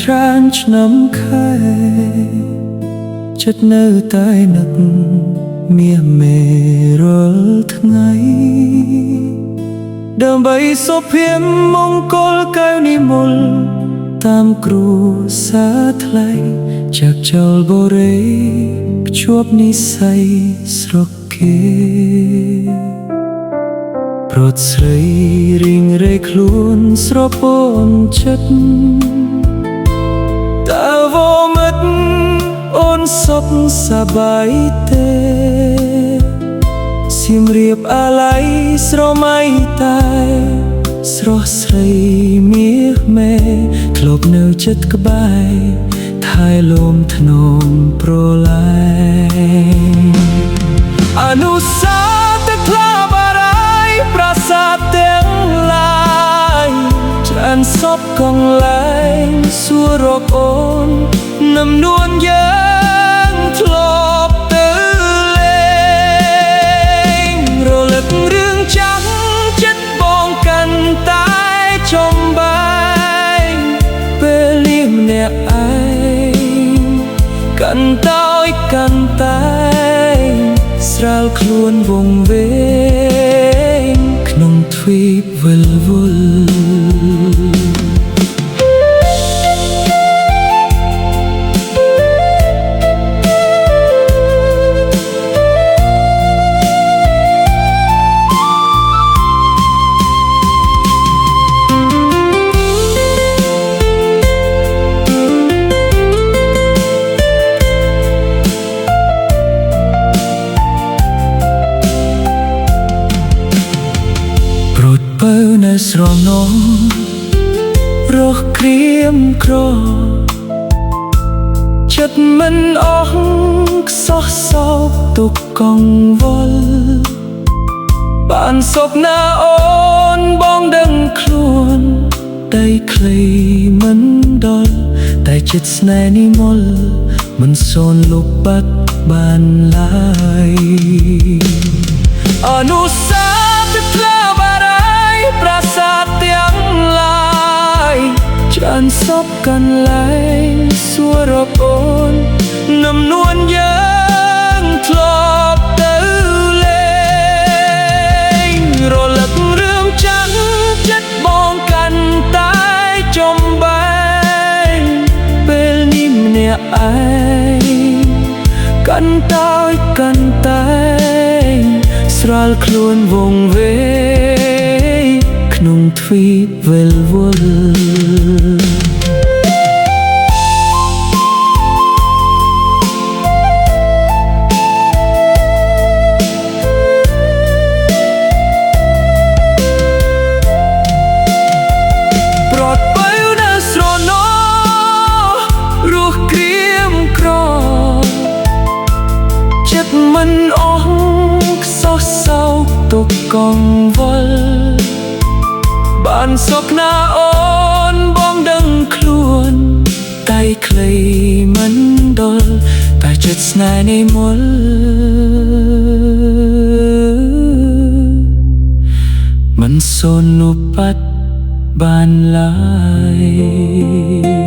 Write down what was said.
ត្រានឆ្នាំខែចិត្តនៅតែនឹកមាសមេរាល់ថ្ងៃដើម្បីសុភមង្គលកែវនិមលតាមគ្រួសារថ្លៃจากចលបូរីភ្ជាប់និស្ស័យស្រុកគេប្រត់ស្រីរីងរៃខ្លួនស្រពន់ចិត្តតើវមិត្តអូនសុខសប្បាយទេសៀមរាបអាឡ័យស្រមៃតែស្រស់ស្រីមាសមេធ្លាប់នៅចិត្តក្បែរថែលំធ្នមប្រឡាយអនុស្សាវរីយ៍ទឹកថ្លាបារាយណ៍ប្រាសាទទាំងឡាយច្រើនសពកងលែងសួររកអូននឹមនួនយើងធ្លាប់ទៅលេងរលឹករឿងចាស់ចិត្តបងកាន់តែចំបែងពេលលៀមអ្នកឯងកាន់តើយកាន់តែស្រាលខ្លួនវងវែងក្នុងទ្វីបវិលវល់ស្រនំរស់ក្រៀមក្រចិត្តមិនអស់ខ្សោះសោកទុកកង្វល់បានសុខណាអូនបងដឹងខ្លួនតែខ្លីមិនដល់តែចិត្តស្នេហ៍និមលមិនសូនលុបបាត់បានឡើយអនុស្សាវរីយ៍ទឹកថ្លាបារាយណ៍ប្រាសាទទាំងឡាយច្រើនសពកាន់លែងសួររកអូននឹមនួនយើងធ្លាប់ទៅលេងរលឹករឿងចាស់ចិត្តបងកាន់តែចំបែងពេលនេះម្នាក់ឯងកាន់តែកាន់តែស្រាលខ្លួនវងវែងក្នុងទ្វីបវិលវល់ប្រត់បើនៅស្រណោរស់ក្រៀមក្រចិត្តមិនអស់ខ្សោះសោកទុកកង្វល់បានសុខណាអូនបងដឹងខ្លួនតែខ្លីមិនដល់តែចិត្តស្នេហ៍និមលមិនសូនលុបបាត់បានឡើយ